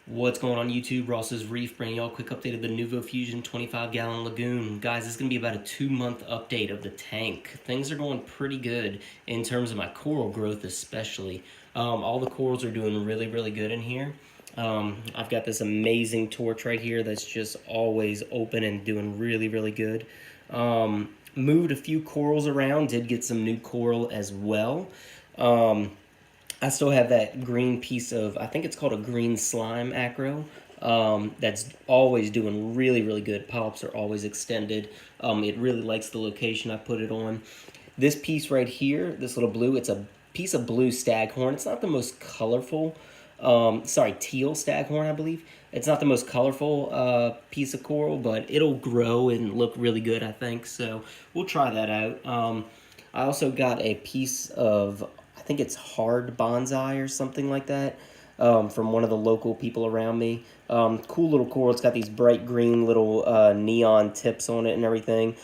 What's going on YouTube? Ross's Reef bringing y'all a quick update of the Nuvo Fusion 25-gallon lagoon. Guys, this is going to be about a 2-month update of the tank. Things are going pretty good in terms of my coral growth especially. All the corals are doing really good in here. I've got this amazing torch right here that's just always open and doing really good. Moved a few corals around, did get some new coral as well. I still have that green piece of, I think it's called a green slime acro. That's always doing really good. Polyps are always extended. It really likes the location I put it on. This piece right here, this little blue, it's a piece of blue staghorn. It's not the most colorful, teal staghorn, I believe. It's not the most colorful piece of coral, but it'll grow and look really good, I think. So we'll try that out. I also got a piece of, I think it's hard bonsai or something like that, from one of the local people around me. Cool little coral. It's got these bright green little neon tips on it and everything.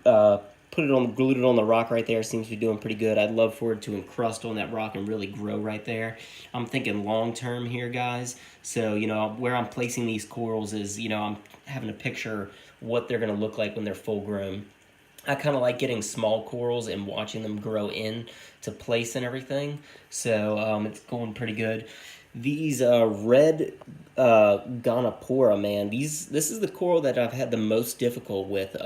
Glued it on the rock right there. Seems to be doing pretty good. I'd love for it to encrust on that rock and really grow right there. I'm thinking long term here, guys. So, where I'm placing these corals is, I'm having to picture what they're going to look like when they're full grown. I kind of like getting small corals and watching them grow in to place and everything. So it's going pretty good. These red Gonapora, man, this is the coral that I've had the most difficult with.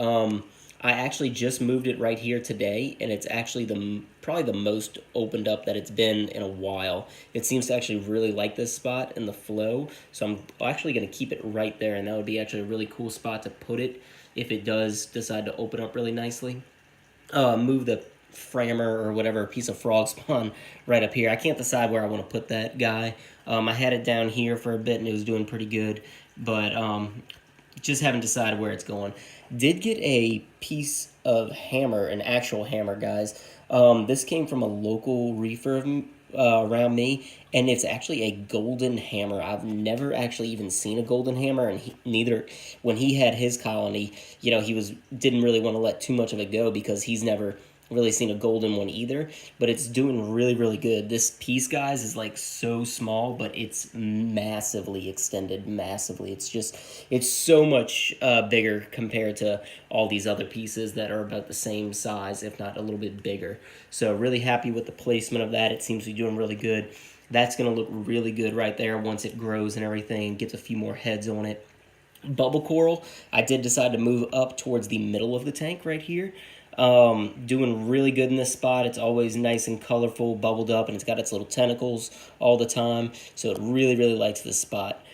I actually just moved it right here today, and it's actually probably the most opened up that it's been in a while. It seems to actually really like this spot and the flow, so I'm actually going to keep it right there, and that would be actually a really cool spot to put it if it does decide to open up really nicely. Move the framer or whatever piece of frog spawn right up here. I can't decide where I want to put that guy. I had it down here for a bit, and it was doing pretty good, but just haven't decided where it's going. Did get a piece of hammer, an actual hammer, guys. This came from a local reefer around me, and it's actually a golden hammer. I've never actually even seen a golden hammer, and neither when he had his colony, he didn't really want to let too much of it go because he's never really seen a golden one either, but it's doing really good. This piece, guys, is like so small, but it's massively extended, massively. It's so much bigger compared to all these other pieces that are about the same size, if not a little bit bigger. So really happy with the placement of that. It seems to be doing really good. That's going to look really good right there once it grows and everything, gets a few more heads on it. Bubble coral, I did decide to move up towards the middle of the tank right here. Doing really good in this spot. It's always nice and colorful, bubbled up, and it's got its little tentacles all the time, so it really likes this spot.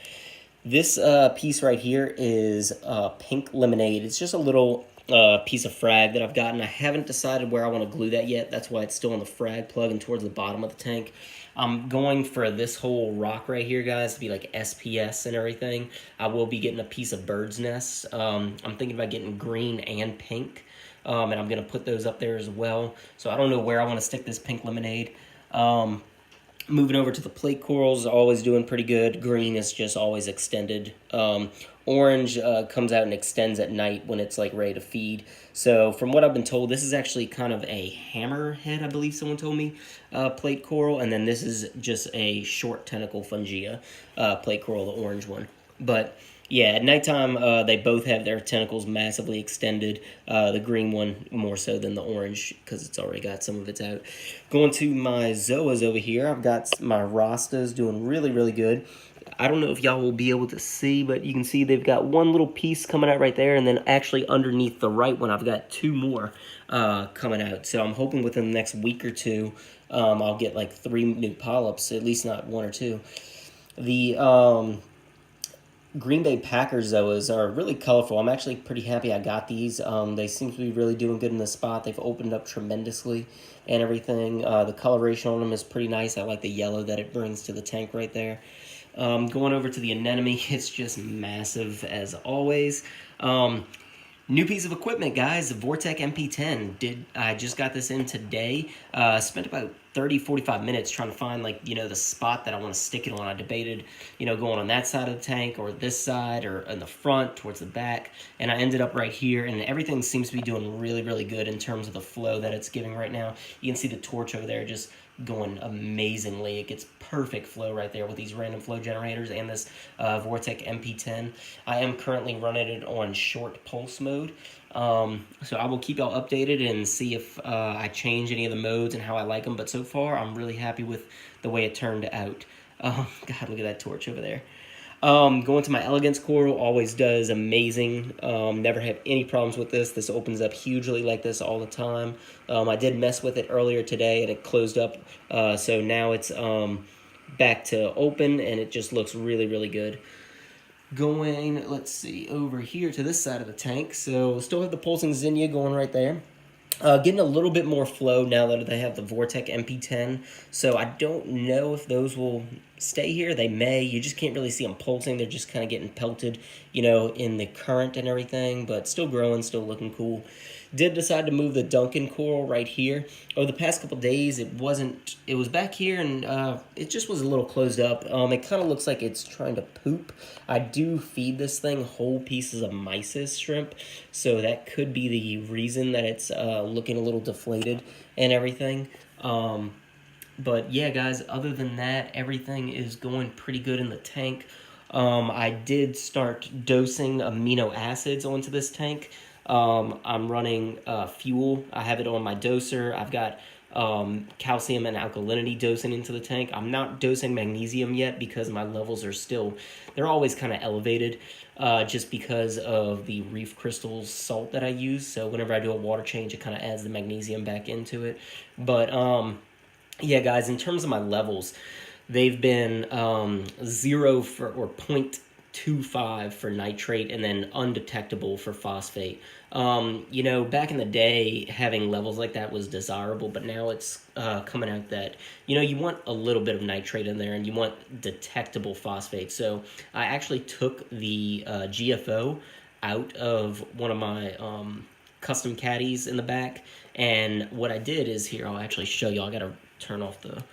This piece right here is pink lemonade. It's just a little piece of frag that I've gotten. I haven't decided where I want to glue that yet. That's why it's still on the frag plug and towards the bottom of the tank. I'm going for this whole rock right here, guys, to be like SPS and everything. I will be getting a piece of bird's nest. I'm thinking about getting green and pink. And I'm going to put those up there as well. So I don't know where I want to stick this pink lemonade. Moving over to the plate corals, always doing pretty good. Green is just always extended. Orange comes out and extends at night when it's like ready to feed. So from what I've been told, this is actually kind of a hammerhead, I believe someone told me, plate coral. And then this is just a short tentacle fungia plate coral, the orange one. But yeah, at nighttime, they both have their tentacles massively extended. The green one more so than the orange because it's already got some of its out. Going to my zoas over here, I've got my rastas doing really good. I don't know if y'all will be able to see, but you can see they've got one little piece coming out right there, and then actually underneath the right one, I've got two more coming out. So I'm hoping within the next week or two, I'll get like 3 new polyps, at least not 1 or 2. The Green Bay Packers zoas are really colorful. I'm actually pretty happy I got these. They seem to be really doing good in the spot. They've opened up tremendously and everything. The coloration on them is pretty nice. I like the yellow that it brings to the tank right there. Going over to the anemone, it's just massive as always. New piece of equipment, guys, the Vortec MP10. I just got this in today. Spent about 30-45 minutes trying to find, the spot that I want to stick it on. I debated, going on that side of the tank or this side or in the front towards the back. And I ended up right here, and everything seems to be doing really good in terms of the flow that it's giving right now. You can see the torch over there just going amazingly. It gets perfect flow right there with these random flow generators and this Vortec MP10. I am currently running it on short pulse mode. So I will keep y'all updated and see if I change any of the modes and how I like them. But so far, I'm really happy with the way it turned out. God, look at that torch over there. Going to my Elegance Coral always does amazing. Never have any problems with this. This opens up hugely like this all the time. I did mess with it earlier today and it closed up. So now it's back to open and it just looks really, really good. Going, let's see, over here to this side of the tank. So still have the pulsing Zinnia going right there. Getting a little bit more flow now that they have the Vortec MP10. So I don't know if those will stay here. They may. You just can't really see them pulsing. They're just kind of getting pelted, you know, in the current and everything. But still growing, still looking cool. Did decide to move the Duncan Coral right here. Over the past couple days, it was back here and it just was a little closed up. It kind of looks like it's trying to poop. I do feed this thing whole pieces of mysis shrimp, so that could be the reason that it's looking a little deflated and everything. But yeah, guys, other than that, everything is going pretty good in the tank. I did start dosing amino acids onto this tank. I'm running fuel. I have it on my doser. I've got calcium and alkalinity dosing into the tank. I'm not dosing magnesium yet because my levels are still, they're always kind of elevated just because of the reef crystals salt that I use. So whenever I do a water change, it kind of adds the magnesium back into it. But yeah, guys, in terms of my levels, they've been 0 for, or 0.25 for nitrate and then undetectable for phosphate. You know, back in the day, having levels like that was desirable, but now it's coming out that, you know, you want a little bit of nitrate in there and you want detectable phosphate. So I actually took the GFO out of one of my custom caddies in the back, and what I did is, here, I'll actually show you. I gotta turn off the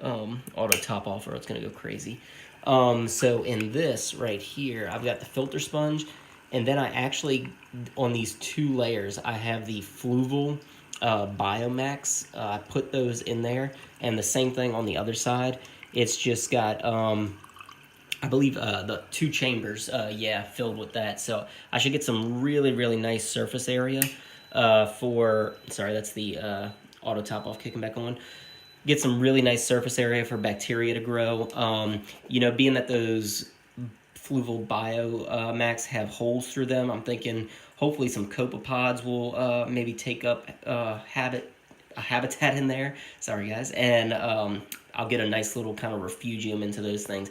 auto top off or it's gonna go crazy. So in this right here, I've got the filter sponge, and then I actually, on these 2 layers, I have the Fluval Biomax. I put those in there, and the same thing on the other side. It's just got, I believe, the 2 chambers, filled with that. So I should get some really, really nice surface area sorry, that's the auto top off kicking back on. Get some really nice surface area for bacteria to grow. You know, being that those Fluval Biomax have holes through them, I'm thinking hopefully some copepods will maybe take up a habitat in there. Sorry, guys. And I'll get a nice little kind of refugium into those things.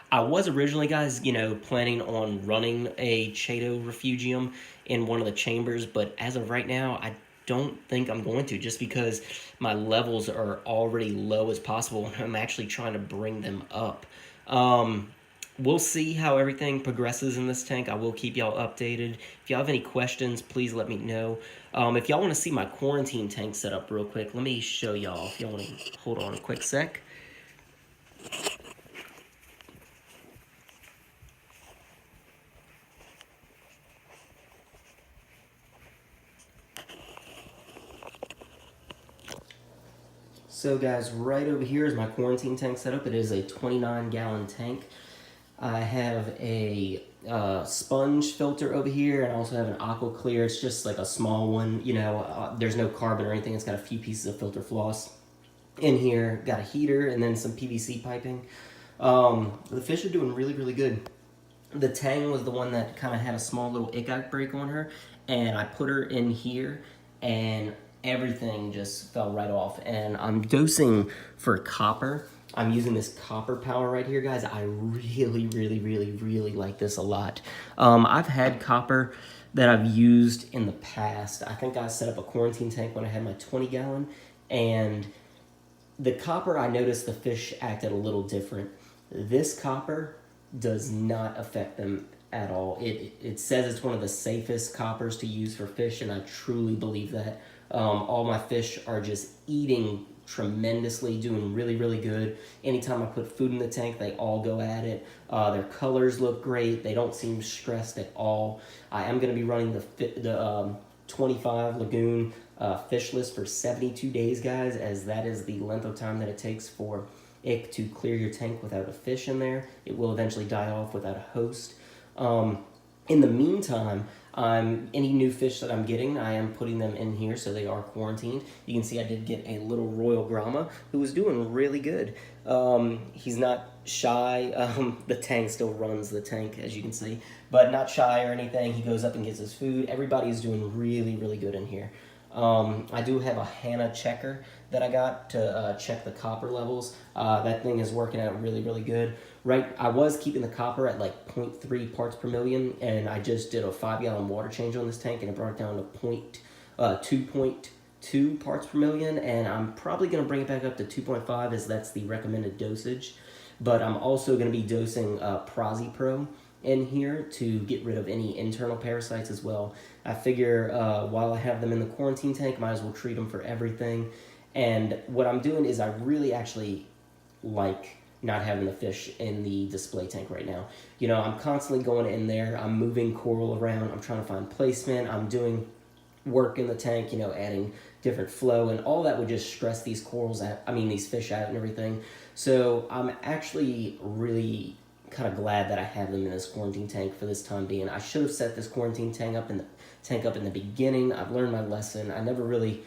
I was originally, guys, you know, planning on running a Chaeto refugium in one of the chambers, but as of right now, I don't think I'm going to, just because my levels are already low as possible and I'm actually trying to bring them up. We'll see how everything progresses in this tank. I will keep y'all updated. If y'all have any questions, please let me know. If y'all want to see my quarantine tank set up real quick, let me show y'all. If y'all want to hold on a quick sec. So guys, right over here is my quarantine tank setup. It is a 29-gallon tank. I have a sponge filter over here, and I also have an aqua clear. It's just like a small one, you know, there's no carbon or anything. It's got a few pieces of filter floss in here. Got a heater and then some PVC piping. The fish are doing really, really good. The Tang was the one that kind of had a small little ick outbreak on her, and I put her in here, and everything just fell right off. And I'm dosing for copper. I'm using this copper power right here, guys. I really, really, really, really like this a lot. I've had copper that I've used in the past. I think I set up a quarantine tank when I had my 20-gallon, and the copper, I noticed the fish acted a little different. This copper does not affect them at all. It says it's one of the safest coppers to use for fish, and I truly believe that. All my fish are just eating tremendously, doing really, really good. Anytime I put food in the tank, they all go at it. Their colors look great. They don't seem stressed at all. I am going to be running the 25 lagoon fish list for 72 days, guys, as that is the length of time that it takes for it to clear your tank without a fish in there. It will eventually die off without a host. In the meantime, any new fish that I'm getting, I am putting them in here, so they are quarantined. You can see I did get a little Royal Grama who was doing really good. He's not shy. The tank still runs the tank, as you can see, but not shy or anything. He goes up and gets his food. Everybody is doing really, really good in here. I do have a Hannah checker that I got to check the copper levels. That thing is working out really, really good. Right, I was keeping the copper at like 0.3 parts per million, and I just did a 5-gallon water change on this tank, and it brought it down to 2.2 parts per million, and I'm probably going to bring it back up to 2.5 as that's the recommended dosage. But I'm also going to be dosing Pro in here to get rid of any internal parasites as well. I figure while I have them in the quarantine tank, might as well treat them for everything. And what I'm doing is I really actually like not having the fish in the display tank right now. You know, I'm constantly going in there, I'm moving coral around, I'm trying to find placement, I'm doing work in the tank, you know, adding different flow, and all that would just stress these these fish out and everything. So I'm actually really kind of glad that I have them in this quarantine tank for this time being. I should have set this quarantine tank up in the beginning. I've learned my lesson. I never really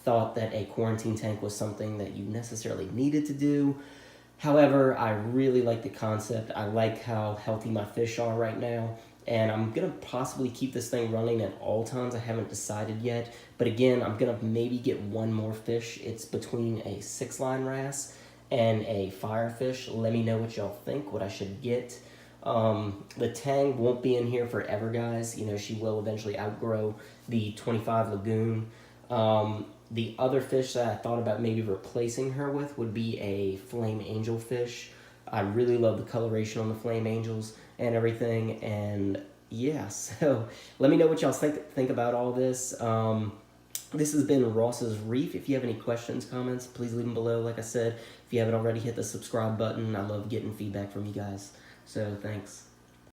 thought that a quarantine tank was something that you necessarily needed to do. However, I really like the concept. I like how healthy my fish are right now, and I'm going to possibly keep this thing running at all times. I haven't decided yet, but again, I'm going to maybe get one more fish. It's between a 6-line wrasse and a firefish. Let me know what y'all think, what I should get. The tang won't be in here forever, guys. You know, she will eventually outgrow the 25 lagoon. The other fish that I thought about maybe replacing her with would be a flame angel fish. I really love the coloration on the flame angels and everything, and yeah, so let me know what y'all think about all this. This has been Ross's Reef. If you have any questions, comments, please leave them below. Like I said, if you haven't already, hit the subscribe button. I love getting feedback from you guys, so thanks.